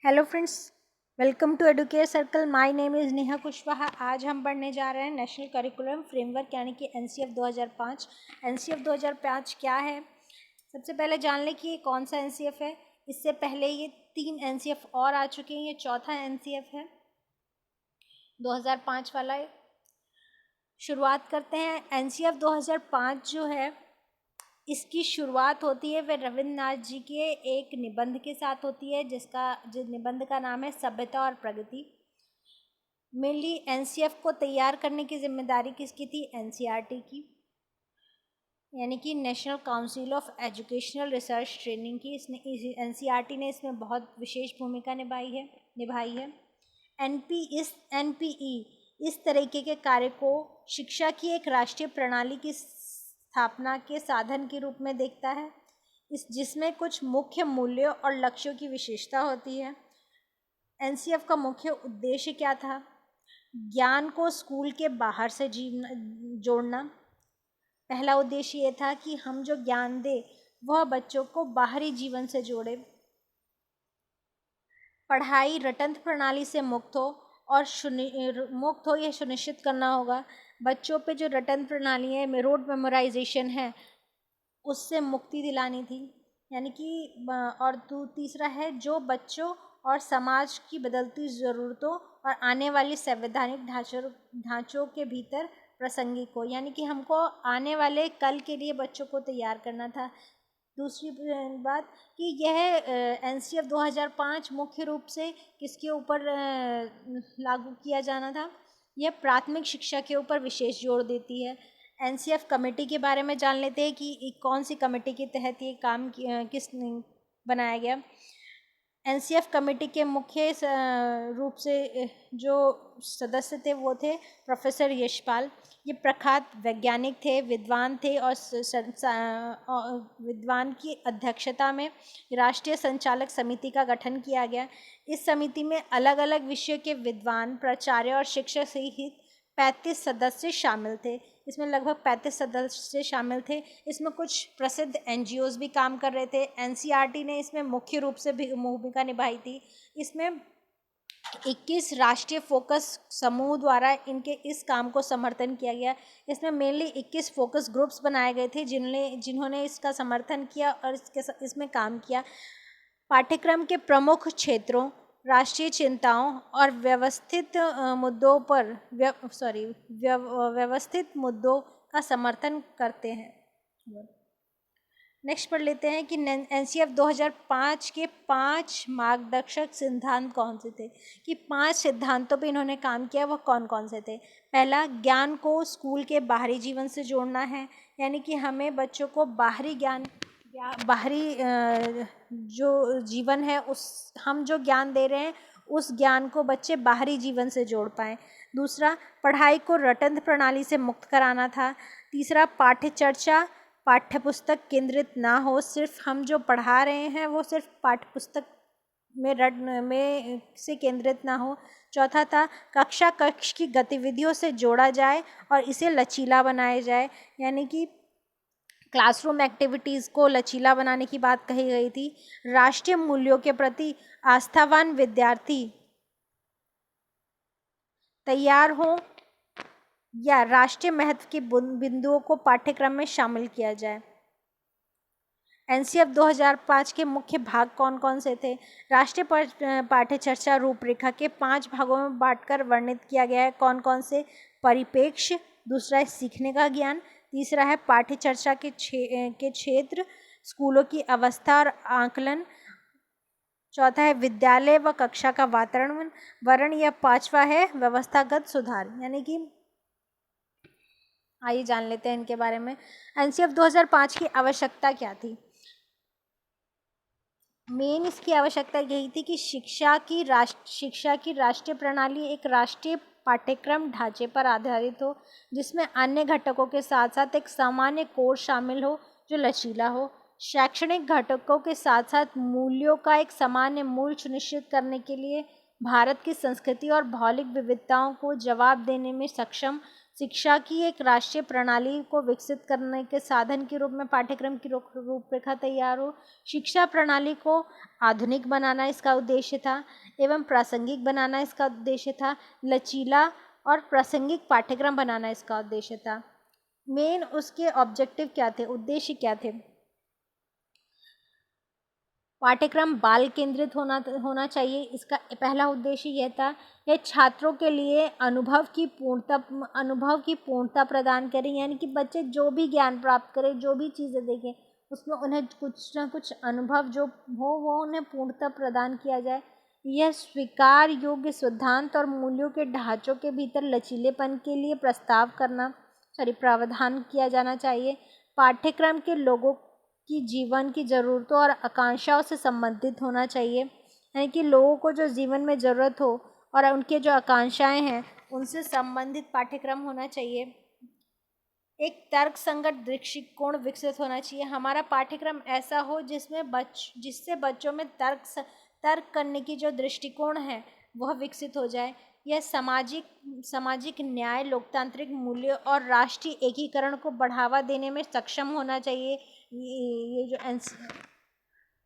Hello friends, welcome to educate circle. My name is Neha Kushwaha. आज हम पढ़ने जा रहे हैं नेशनल करिकुलम फ्रेमवर्क यानी कि एनसीएफ 2005। एनसीएफ 2005 क्या है? सबसे पहले जान लें कि ये कौन सा एनसीएफ है। इससे पहले ये 3 एनसीएफ और आ चुके हैं, ये चौथा एनसीएफ है 2005 वाला। शुरुआत करते हैं। एनसीएफ 2005 जो है इसकी शुरुआत होती है वह रविन्द्रनाथ जी के एक निबंध के साथ होती है, जिस निबंध का नाम है सभ्यता और प्रगति। मेनली एनसीएफ को तैयार करने की जिम्मेदारी किसकी थी? एनसीईआरटी की, यानी कि national council of educational research training की। इसने एनसीईआरटी ने इसमें बहुत विशेष भूमिका निभाई है। एनपीई इस तरीके के कार्य को शिक्षा की एक राष्ट्रीय प्रणाली की स्थापना के साधन के रूप में देखता है, जिसमें कुछ मुख्य मूल्यों और लक्ष्यों की विशेषता होती है। एनसीएफ का मुख्य उद्देश्य क्या था? ज्ञान को स्कूल के बाहर से जोड़ना। पहला उद्देश्य ये था कि हम जो ज्ञान दें वह बच्चों को बाहरी जीवन से जोड़े। पढ़ाई रटंत प्रणाली से मुक्त हो यह सुनिश्चित करना होगा। बच्चों पे जो रटंत प्रणाली है, रोड मेमोराइजेशन है, उससे मुक्ति दिलानी थी। यानी कि और तीसरा है जो बच्चों और समाज की बदलती ज़रूरतों और आने वाली संवैधानिक ढांचों के भीतर प्रासंगिक हो, यानी कि हमको आने वाले कल के लिए बच्चों को तैयार करना था। दूसरी बात कि यह एनसीएफ 2005 मुख्य रूप से किसके ऊपर लागू किया जाना था? यह प्राथमिक शिक्षा के ऊपर विशेष जोर देती है। एनसीएफ कमेटी के बारे में जान लेते हैं कि कौन सी कमेटी के तहत ये काम किस बनाया गया। एनसीएफ कमेटी के मुख्य रूप से जो सदस्य थे वो थे प्रोफेसर यशपाल। ये प्रख्यात वैज्ञानिक थे, विद्वान थे और विद्वान की अध्यक्षता में राष्ट्रीय संचालक समिति का गठन किया गया। इस समिति में अलग अलग विषयों के विद्वान, प्राचार्य और शिक्षक सहित 35 सदस्य शामिल थे। इसमें लगभग 35 सदस्य शामिल थे। इसमें कुछ प्रसिद्ध एनजीओज भी काम कर रहे थे। एनसीईआरटी ने इसमें मुख्य रूप से भी भूमिका निभाई थी। इसमें 21 राष्ट्रीय फोकस समूह द्वारा इनके इस काम को समर्थन किया गया। इसमें मेनली 21 फोकस ग्रुप्स बनाए गए थे जिन्होंने इसका समर्थन किया और इसमें काम किया। पाठ्यक्रम के प्रमुख क्षेत्रों, राष्ट्रीय चिंताओं और व्यवस्थित मुद्दों का समर्थन करते हैं। नेक्स्ट पढ़ लेते हैं कि एनसीएफ 2005 के 5 मार्गदर्शक सिद्धांत कौन से थे, कि 5 सिद्धांतों पे इन्होंने काम किया, वह कौन कौन से थे। पहला, ज्ञान को स्कूल के बाहरी जीवन से जोड़ना है, यानी कि हमें बच्चों को बाहरी जो जीवन है हम जो ज्ञान दे रहे हैं उस ज्ञान को बच्चे बाहरी जीवन से जोड़ पाएँ। दूसरा, पढ़ाई को रटंत प्रणाली से मुक्त कराना था। तीसरा, पाठ्य पुस्तक केंद्रित ना हो, सिर्फ हम जो पढ़ा रहे हैं वो सिर्फ पाठ्य पुस्तक में से केंद्रित ना हो। चौथा था, कक्ष की गतिविधियों से जोड़ा जाए और इसे लचीला बनाया जाए, यानी कि क्लासरूम एक्टिविटीज़ को लचीला बनाने की बात कही गई थी। राष्ट्रीय मूल्यों के प्रति आस्थावान विद्यार्थी तैयार हों या राष्ट्रीय महत्व के बिंदुओं को पाठ्यक्रम में शामिल किया जाए। एनसीएफ 2005 के मुख्य भाग कौन कौन से थे? राष्ट्रीय पाठ्य चर्चा रूपरेखा के 5 भागों में बांटकर वर्णित किया गया है। कौन कौन से? परिप्रेक्ष्य, दूसरा है सीखने का ज्ञान, तीसरा है पाठ्य चर्चा के क्षेत्र, स्कूलों की अवस्था और आकलन, चौथा है विद्यालय व कक्षा का वातावरण, या पांचवा है व्यवस्थागत सुधार। यानी कि आइए जान लेते हैं इनके बारे में। एनसीएफ 2005 की आवश्यकता क्या थी? मेन इसकी आवश्यकता यही थी कि शिक्षा की राष्ट्रीय प्रणाली एक राष्ट्रीय पाठ्यक्रम ढांचे पर आधारित हो, जिसमें अन्य घटकों के साथ साथ एक सामान्य कोर्स शामिल हो जो लचीला हो। शैक्षणिक घटकों के साथ साथ मूल्यों का एक सामान्य मूल सुनिश्चित करने के लिए भारत की संस्कृति और भौगोलिक विविधताओं को जवाब देने में सक्षम शिक्षा की एक राष्ट्रीय प्रणाली को विकसित करने के साधन के रूप में पाठ्यक्रम की रूपरेखा तैयार हो। शिक्षा प्रणाली को आधुनिक बनाना इसका उद्देश्य था एवं प्रासंगिक बनाना इसका उद्देश्य था। लचीला और प्रासंगिक पाठ्यक्रम बनाना इसका उद्देश्य था। मेन उसके ऑब्जेक्टिव क्या थे, उद्देश्य क्या थे? पाठ्यक्रम बाल केंद्रित होना चाहिए, इसका पहला उद्देश्य यह था। यह छात्रों के लिए अनुभव की पूर्णता प्रदान करें, यानी कि बच्चे जो भी ज्ञान प्राप्त करें, जो भी चीज़ें देखें, उसमें उन्हें कुछ ना कुछ अनुभव जो हो वो उन्हें पूर्णता प्रदान किया जाए। यह स्वीकार योग्य सिद्धांत और मूल्यों के ढांचों के भीतर लचीलेपन के लिए प्रावधान किया जाना चाहिए। पाठ्यक्रम के लोगों की जीवन की ज़रूरतों और आकांक्षाओं से संबंधित होना चाहिए, यानी कि लोगों को जो जीवन में ज़रूरत हो और उनके जो आकांक्षाएं हैं उनसे संबंधित पाठ्यक्रम होना चाहिए। एक तर्कसंगत दृष्टिकोण विकसित होना चाहिए। हमारा पाठ्यक्रम ऐसा हो जिससे बच्चों में तर्क करने की जो दृष्टिकोण है वह विकसित हो जाए। यह सामाजिक न्याय, लोकतांत्रिक मूल्य और राष्ट्रीय एकीकरण को बढ़ावा देने में सक्षम होना चाहिए।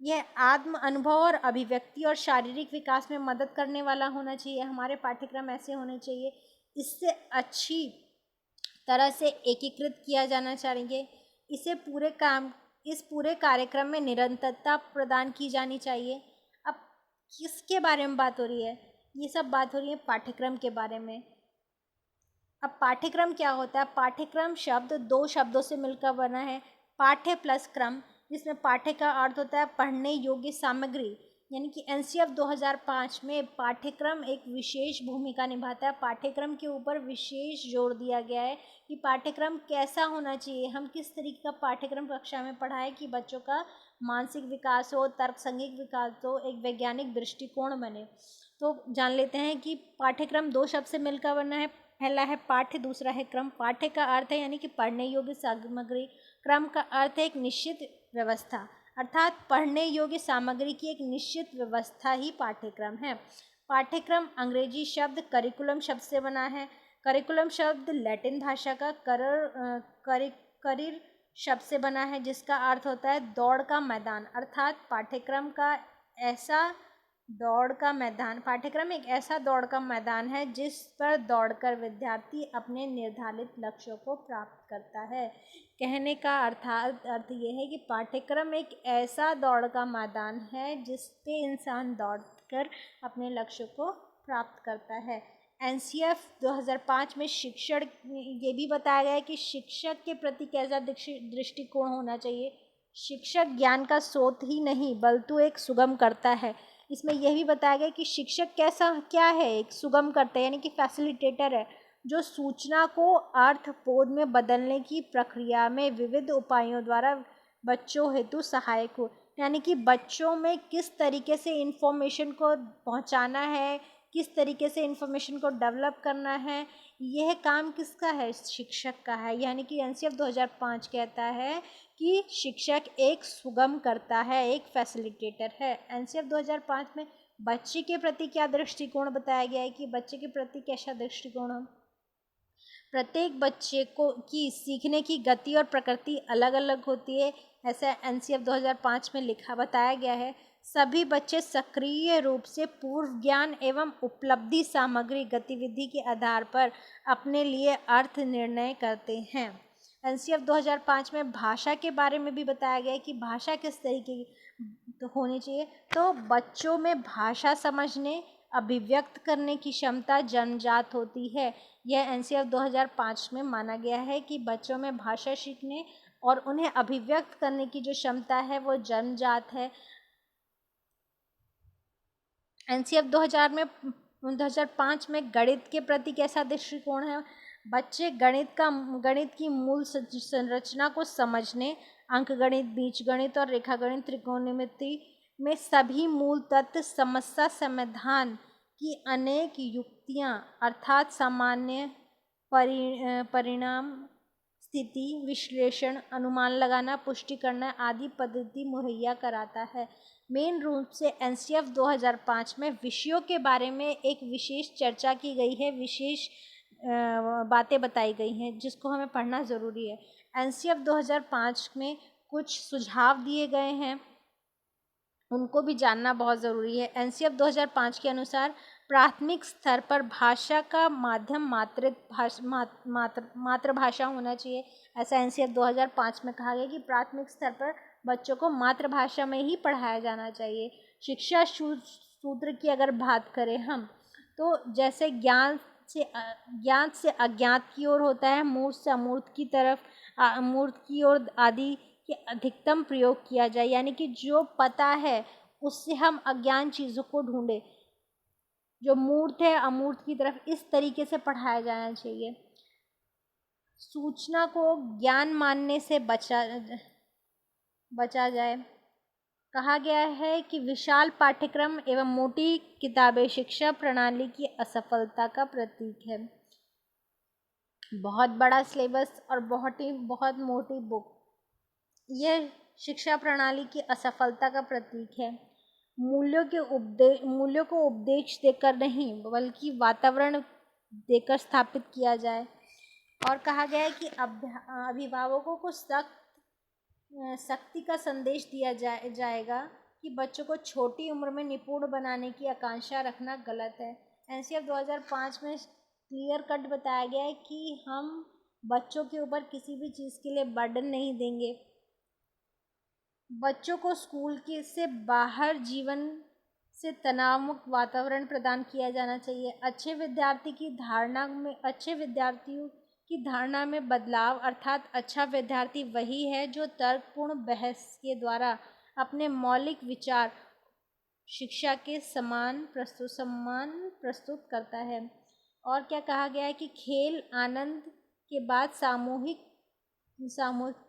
यह आत्म अनुभव और अभिव्यक्ति और शारीरिक विकास में मदद करने वाला होना चाहिए। हमारे पाठ्यक्रम ऐसे होने चाहिए, इससे अच्छी तरह से एकीकृत किया जाना चाहिए। इस पूरे कार्यक्रम में निरंतरता प्रदान की जानी चाहिए। अब किसके बारे में बात हो रही है? ये सब बात हो रही है पाठ्यक्रम के बारे में। अब पाठ्यक्रम क्या होता है? पाठ्यक्रम शब्द दो शब्दों से मिलकर बना है, पाठ्य प्लस क्रम, जिसमें पाठ्य का अर्थ होता है पढ़ने योग्य सामग्री, यानी कि एनसीएफ 2005 में पाठ्यक्रम एक विशेष भूमिका निभाता है। पाठ्यक्रम के ऊपर विशेष जोर दिया गया है कि पाठ्यक्रम कैसा होना चाहिए, हम किस तरीके का पाठ्यक्रम कक्षा में पढ़ाएं कि बच्चों का मानसिक विकास हो, तर्कसंगिक विकास हो, एक वैज्ञानिक दृष्टिकोण बने। तो जान लेते हैं कि पाठ्यक्रम दो शब्द से मिलकर बना है। पहला है पाठ्य, दूसरा है क्रम। पाठ्य का अर्थ है यानी कि पढ़ने योग्य सामग्री, क्रम का अर्थ है एक निश्चित व्यवस्था, अर्थात पढ़ने योग्य सामग्री की एक निश्चित व्यवस्था ही पाठ्यक्रम है। पाठ्यक्रम अंग्रेजी शब्द करिकुलम शब्द से बना है। करिकुलम शब्द लैटिन भाषा का करिर शब्द से बना है, जिसका अर्थ होता है दौड़ का मैदान, अर्थात पाठ्यक्रम एक ऐसा दौड़ का मैदान है जिस पर दौड़कर विद्यार्थी अपने निर्धारित लक्ष्यों को प्राप्त करता है। कहने का अर्थ यह है कि पाठ्यक्रम एक ऐसा दौड़ का मैदान है जिस पे इंसान दौड़कर अपने लक्ष्य को प्राप्त करता है। एनसीएफ 2005 में शिक्षण ये भी बताया गया है कि शिक्षक के प्रति कैसा दृष्टिकोण होना चाहिए। शिक्षक ज्ञान का स्रोत ही नहीं बल्कि एक सुगम करता है। इसमें यह भी बताया गया कि शिक्षक क्या है, एक सुगम करता है, यानी कि फैसिलिटेटर है, जो सूचना को अर्थबोध में बदलने की प्रक्रिया में विविध उपायों द्वारा बच्चों हेतु सहायक हो। यानी कि बच्चों में किस तरीके से इंफॉर्मेशन को पहुंचाना है, किस तरीके से इंफॉर्मेशन को डेवलप करना है, यह काम किसका है? शिक्षक का है। यानी कि एनसीएफ 2005 कहता है कि शिक्षक एक सुगम करता है, एक फैसिलिटेटर है। एनसीएफ 2005 में बच्चे के प्रति क्या दृष्टिकोण बताया गया है कि बच्चे के प्रति कैसा दृष्टिकोण हो? प्रत्येक बच्चे की सीखने की गति और प्रकृति अलग अलग होती है, ऐसा एनसीएफ 2005 में बताया गया है। सभी बच्चे सक्रिय रूप से पूर्व ज्ञान एवं उपलब्धि सामग्री गतिविधि के आधार पर अपने लिए अर्थ निर्णय करते हैं। एनसीएफ 2005 में भाषा के बारे में भी बताया गया है कि भाषा किस तरीके की होनी चाहिए। तो बच्चों में भाषा समझने, अभिव्यक्त करने की क्षमता जन्मजात होती है। यह एनसीएफ 2005 में माना गया है कि बच्चों में भाषा सीखने और उन्हें अभिव्यक्त करने की जो क्षमता है वो जन्मजात है। एनसीएफ 2005 में गणित के प्रति कैसा दृष्टिकोण है? बच्चे गणित की मूल संरचना को समझने, अंकगणित, बीजगणित और रेखागणित, त्रिकोणमिति में सभी मूल तत्व, समस्या समाधान की अनेक युक्तियां अर्थात सामान्य परिणाम, स्थिति विश्लेषण, अनुमान लगाना, पुष्टि करना आदि पद्धति मुहैया कराता है। मेन रूप से एनसीएफ 2005 में विषयों के बारे में एक विशेष चर्चा की गई है, विशेष बातें बताई गई हैं जिसको हमें पढ़ना ज़रूरी है। एनसीएफ 2005 में कुछ सुझाव दिए गए हैं, उनको भी जानना बहुत ज़रूरी है। एनसीएफ 2005 के अनुसार प्राथमिक स्तर पर भाषा का माध्यम मातृभाषा होना चाहिए। ऐसा एनसीएफ 2005 में कहा गया कि प्राथमिक स्तर पर बच्चों को मातृभाषा में ही पढ़ाया जाना चाहिए। शिक्षा सूत्र की अगर बात करें हम, तो जैसे ज्ञात से अज्ञात की ओर होता है, मूर्त से अमूर्त की तरफ, अमूर्त की ओर आदि कि अधिकतम प्रयोग किया जाए, यानी कि जो पता है उससे हम अज्ञान चीज़ों को ढूंढें, जो मूर्त है अमूर्त की तरफ, इस तरीके से पढ़ाया जाना चाहिए। सूचना को ज्ञान मानने से बचा जाए। कहा गया है कि विशाल पाठ्यक्रम एवं मोटी किताबें शिक्षा प्रणाली की असफलता का प्रतीक है। बहुत बड़ा सिलेबस और बहुत मोटी बुक, यह शिक्षा प्रणाली की असफलता का प्रतीक है। मूल्यों को उपदेश देकर नहीं बल्कि वातावरण देकर स्थापित किया जाए। और कहा गया है कि अभिभावकों को सख्ती का संदेश दिया जाएगा कि बच्चों को छोटी उम्र में निपुण बनाने की आकांक्षा रखना गलत है। एनसीएफ 2005 में क्लियर कट बताया गया है कि हम बच्चों के ऊपर किसी भी चीज़ के लिए बर्डन नहीं देंगे। बच्चों को स्कूल के से बाहर जीवन से तनाव मुक्त वातावरण प्रदान किया जाना चाहिए। अच्छे विद्यार्थियों की धारणा में बदलाव, अर्थात अच्छा विद्यार्थी वही है जो तर्कपूर्ण बहस के द्वारा अपने मौलिक विचार शिक्षा के समान प्रस्तुत करता है। और क्या कहा गया है कि खेल आनंद के बाद सामूहिक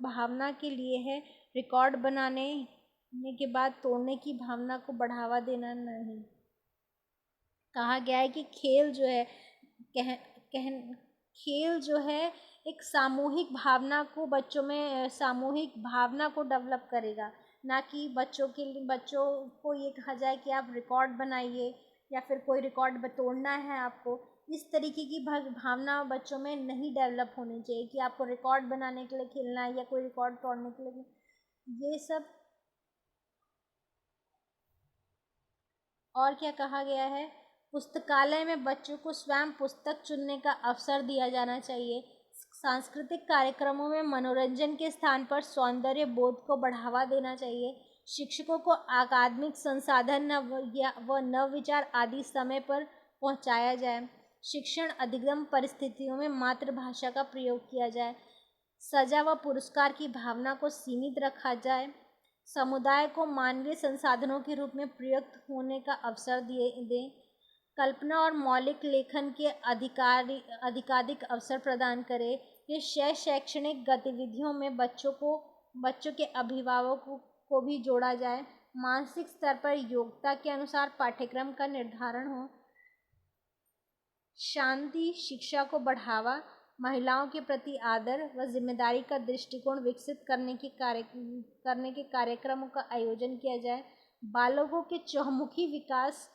भावना के लिए है, रिकॉर्ड बनाने के बाद तोड़ने की भावना को बढ़ावा देना नहीं। कहा गया है कि खेल जो है एक सामूहिक भावना को बच्चों में सामूहिक भावना को डेवलप करेगा, ना कि बच्चों को ये कहा जाए कि आप रिकॉर्ड बनाइए या फिर कोई रिकॉर्ड तोड़ना है आपको। इस तरीके की भावना बच्चों में नहीं डेवलप होनी चाहिए कि आपको रिकॉर्ड बनाने के लिए खेलना है या कोई रिकॉर्ड तोड़ने के लिए, ये सब। और क्या कहा गया है, पुस्तकालय में बच्चों को स्वयं पुस्तक चुनने का अवसर दिया जाना चाहिए। सांस्कृतिक कार्यक्रमों में मनोरंजन के स्थान पर सौंदर्य बोध को बढ़ावा देना चाहिए। शिक्षकों को अकादमिक संसाधन व नवविचार आदि समय पर पहुंचाया जाए। शिक्षण अधिगम परिस्थितियों में मातृभाषा का प्रयोग किया जाए। सजा व पुरस्कार की भावना को सीमित रखा जाए। समुदाय को मानवीय संसाधनों के रूप में प्रयुक्त होने का अवसर दें। कल्पना और मौलिक लेखन के अधिकाधिक अवसर प्रदान करें। ये शैक्षणिक गतिविधियों में बच्चों के अभिभावकों को भी जोड़ा जाए। मानसिक स्तर पर योग्यता के अनुसार पाठ्यक्रम का निर्धारण हो। शांति शिक्षा को बढ़ावा, महिलाओं के प्रति आदर व जिम्मेदारी का दृष्टिकोण विकसित करने के कार्यक्रमों का आयोजन किया जाए। बालकों के चहुमुखी विकास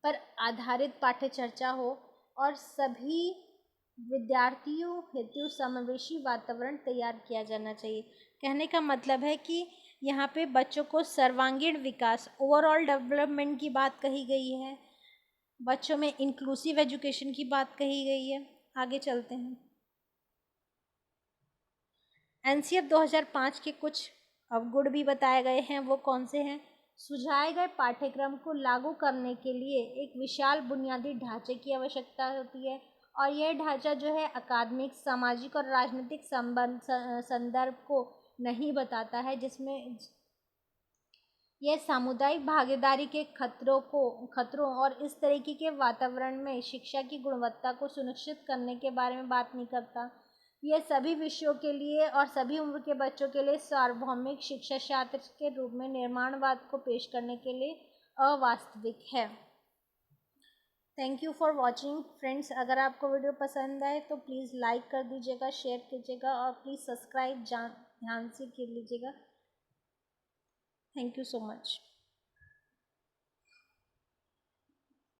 पर आधारित पाठ्यचर्चा हो और सभी विद्यार्थियों हेतु समावेशी वातावरण तैयार किया जाना चाहिए। कहने का मतलब है कि यहाँ पे बच्चों को सर्वांगीण विकास, ओवरऑल डेवलपमेंट की बात कही गई है। बच्चों में इंक्लूसिव एजुकेशन की बात कही गई है। आगे चलते हैं। एनसीएफ 2005 के कुछ अवगुण भी बताए गए हैं, वो कौन से हैं? सुझाए गए पाठ्यक्रम को लागू करने के लिए एक विशाल बुनियादी ढांचे की आवश्यकता होती है और यह ढांचा जो है अकादमिक, सामाजिक और राजनीतिक संदर्भ को नहीं बताता है, जिसमें यह सामुदायिक भागीदारी के खतरों और इस तरीके के वातावरण में शिक्षा की गुणवत्ता को सुनिश्चित करने के बारे में बात नहीं करता। यह सभी विषयों के लिए और सभी उम्र के बच्चों के लिए सार्वभौमिक शिक्षा शास्त्र के रूप में निर्माणवाद को पेश करने के लिए अवास्तविक है। Thank you for watching friends. अगर आपको वीडियो पसंद आए तो प्लीज़ लाइक कर दीजिएगा, शेयर कीजिएगा और प्लीज़ सब्सक्राइब ध्यान से कर लीजिएगा। Thank you so much.